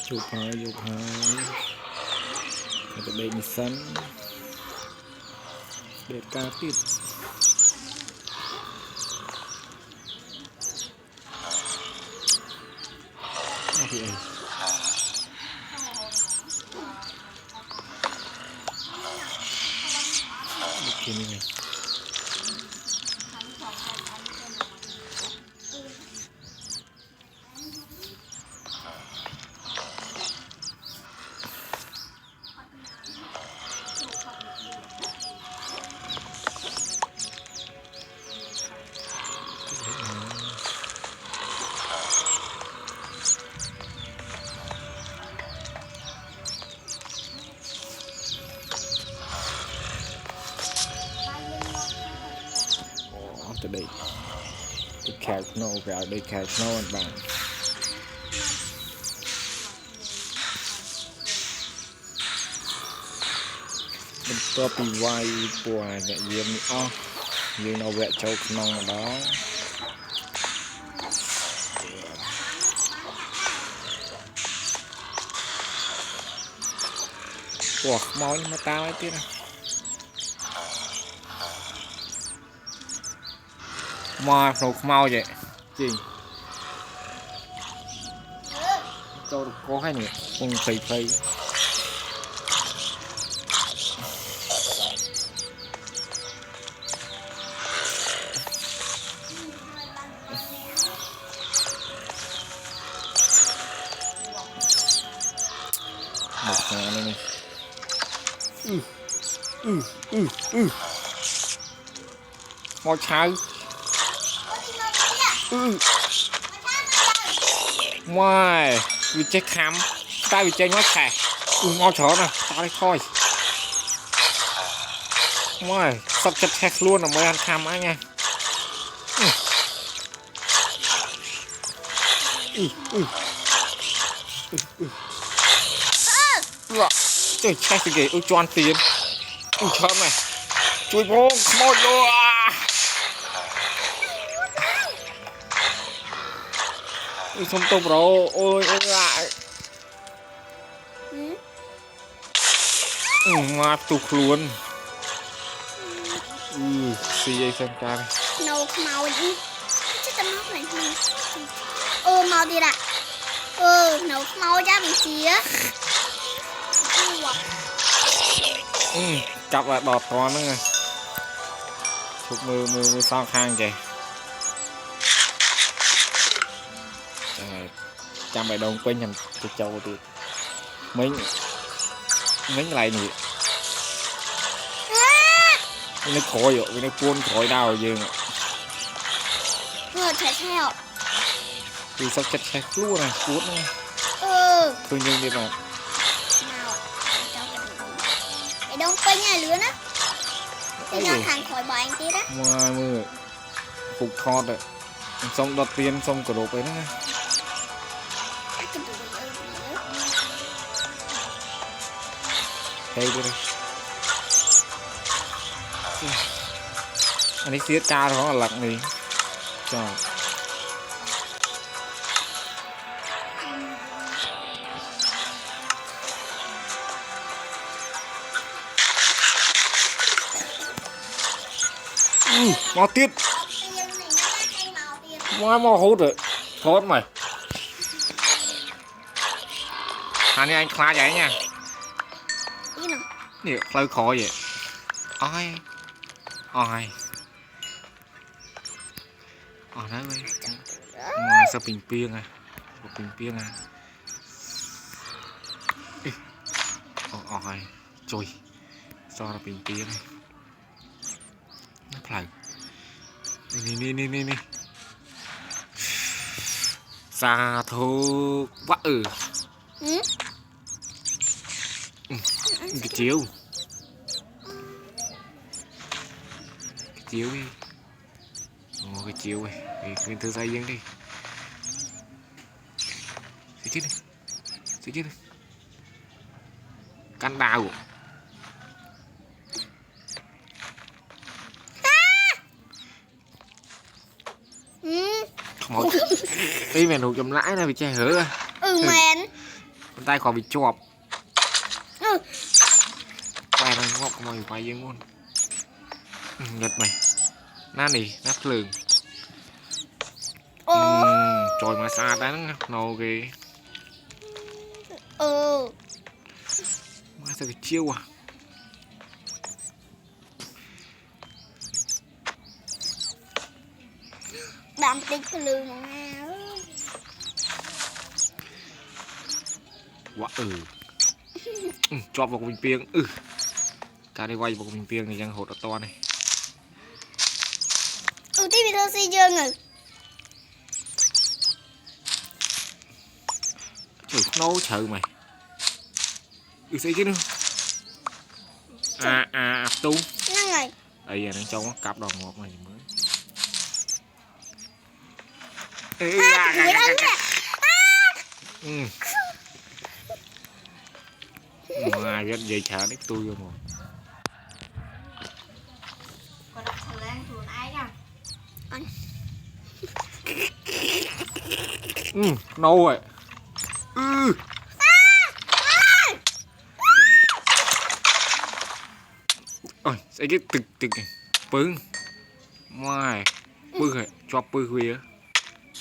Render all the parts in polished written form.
chụp hai cái đây mình sẵn để cá tiếp thì này từ đây đi khai nô vào đây khai nô anh bạn mình to bị vai bùa nhẹ nhàng như nó vẽ châu nông đó bùa máu nhưng mà tao ấy tiếc mà nó mau vậy chị cho có hay nhỉ không phây phây một nhà này ngồi trái ngoài vì chết khám ta bị chơi nói khẻ ngon chó nè tao đi thôi ngoài sắp chặt hẹt luôn là mới ăn khám á nha trời chết gì kìa cho ăn tiền chớm này chui vô một luôn không tục rồi ôi lại mà tục luôn xì dây xem ca nấu màu đi chứ tao móc này màu đi ạ nấu màu ra bị chía cặp lại đọt con nữa chụp mưa sao khang kìa trăm bài đông quên nhầm cái châu thì mấy lại nhỉ nó khói rồi nó cuốn khói đau rồi chạy theo thì sao chết chết luôn này cuốn này tôi nhưng đi mà cái đông quên nhà lứa á thì nó thành khỏi bỏ anh tí đó mà mưa phục thọt rồi xong đợt tiền xong cả đồ ấy nữa đây đây anh ấy xiết ca đó là lặng đi cho mò tiết mò hút rồi hốt mày anh anh khóa vậy nha nè hơi khó vậy ôi đấy vậy mà sao bình piêng à ôi trời sao là bình piêng này nó phải nè xa thô quá cái chiếu đi cái chiếu này thì mình thử dây riêng đi xí chết đi căn đào Một tí mày nụ chầm lãi này bị che hở mền tay khỏi bị chọp Ừ. tay nó ngọc của mày phải dương luôn nhật mày nát nỉ nát lường Ô. trời mà xa đánh nâu kì Ừ. mà sao cái chiêu à Bạn tích cái lương của Nga. quá chọp vào mình piêng cả đây quay vào mình piêng thì đang hột ở to này Tí bị thơ si dương rồi. trời nấu chờ mày xây chứ nữa tu Năng rồi. đây giờ đang trong cặp đòn ngọt này mới Người ấn nè. mà rất dây chả đấy tôi vô rồi Còn đọc thằng Lan thường ai nha. nâu rồi ôi cái tực này pưng ngoài pưng rồi cho pưng khuya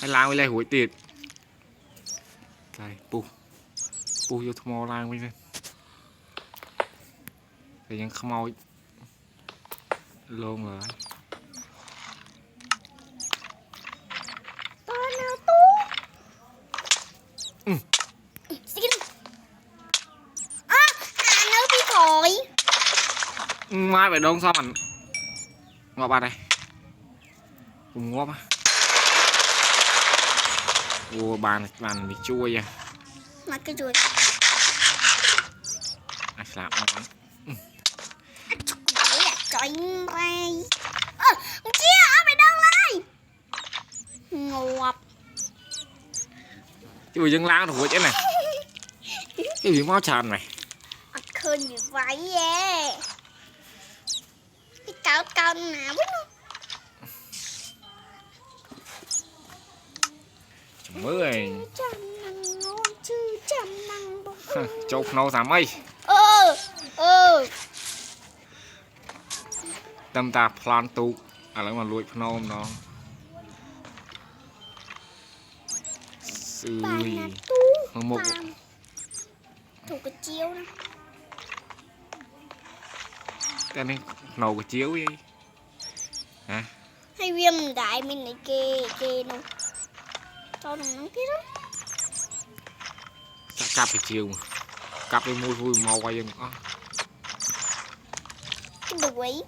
hay lao lên hủi tiền cái pu vô thô lang bên đây thìยังขโมยluôn rồi To nào tú. Xin. Nó bị thổi. mai phải đông sao mà ngọt bà đây cùng ngọt á ô bàn bị chua à Mà cái chuột. làm ngon Trời ơi. Chia ở mày đâu lại. Ngọt. chứ bây giờ lao thôi chứ này cái gì máu tràn này Khơi như vậy á. Cái cao cao nào biết không? mới rồi Trăm năng ngon chứ trăm năng bông. chọc nâu thả mây tâm ta plan tu lấy mà lụi nâu nó xử lý một Thuộc cái chiếu đó. cái này nâu cái chiếu đi hả Hay viêm đại mình này kê nó. Cho nó nắng kia đó. cặp cái chiều mà cặp cái môi vui màu quay dân Cái đồ ấy.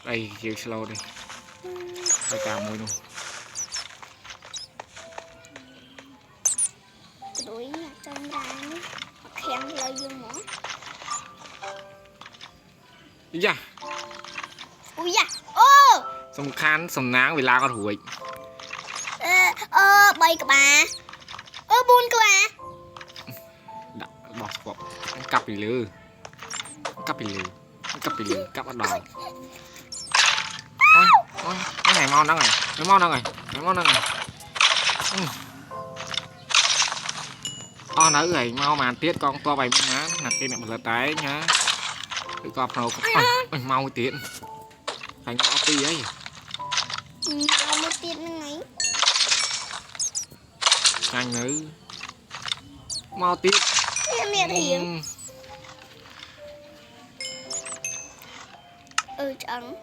đây chiều slow đi phải cào môi luôn Cái đồ ấy trong ra nó khen lời dương mỏ. dạ Ui da. Ô. xong khán xong náng vì la con hủi Bay cả bà. Buôn cả bà. bỏ cặp bị lư cặp cặp bắt đầu ôi cái này mau đó này cái mau đó này nữ này mau màn tiết con to bày má nạp cái này một lượt tái nhá cái cọp nào mau tiện thành ngõ ti ấy Mau một tiền này. nhanh nữ mau tiết Mẹ thiền. Trắng.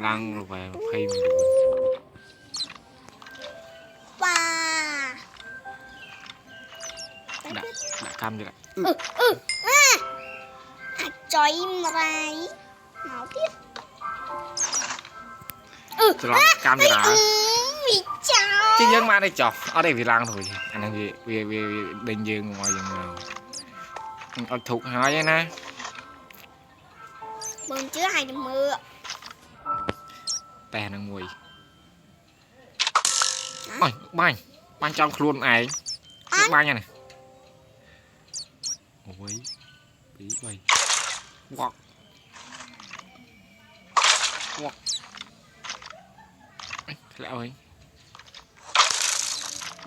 lăn về phim Wow. đã cam chưa Trời mày. Máu tiếp. cho nó cam chưa đã Vì cháu. chứ dân ma đây chọc ở đây vì lăn thôi anh em vì đình dương ngoài dân này ở thuộc hỏi vậy nè Bơm chứa hai đêm mưa. tè nó mùi ôi banh trong luôn này cái banh này ôi bí bay wow quạt lại ơi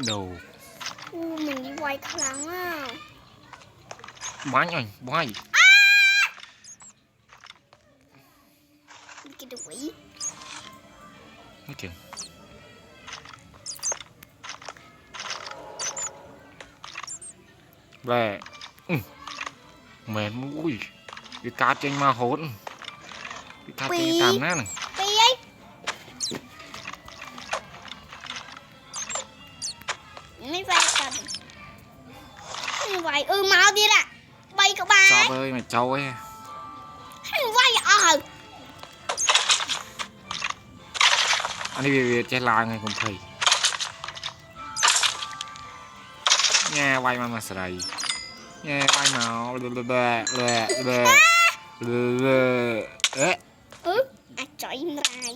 đầu mình đi quay kháng á bánh rồi bánh cái đuổi nói chuyện về mệt mũi cái cá trên ma hốn cái cá trên tạm nát này pi ấy mấy vai cần mấy vai mau đi ra bay các bạn chó ơi mày trâu ấy mấy vai anh đi về che lại ngay cũng thầy nghe vai mà sợi nghe vai màu ế trời im rai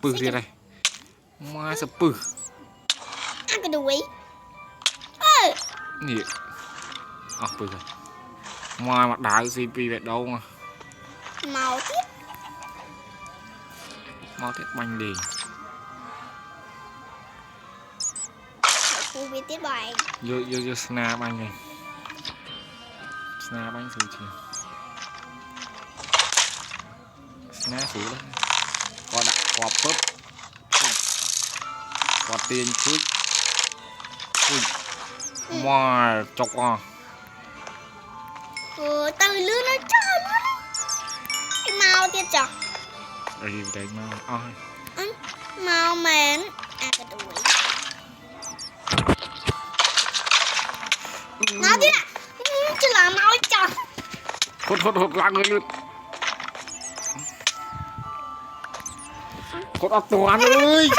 pư kia đây ma sập pư ăn cái đuổi nè pư rồi ngoài mặt đại CP về đâu mà màu tiếp mau thiết banh đi cô biết tiếp bài vô snap banh này snap banh thử chưa snap thử đó có đặt có pop có tiền chút ngoài chọc à từ lứa nó chơi luôn màu tiếp chọc rồi đấy mau màu mến cái đuổi nó đi ạ chứ là màu chọc hốt lặng người luôn hốt ập toàn ơi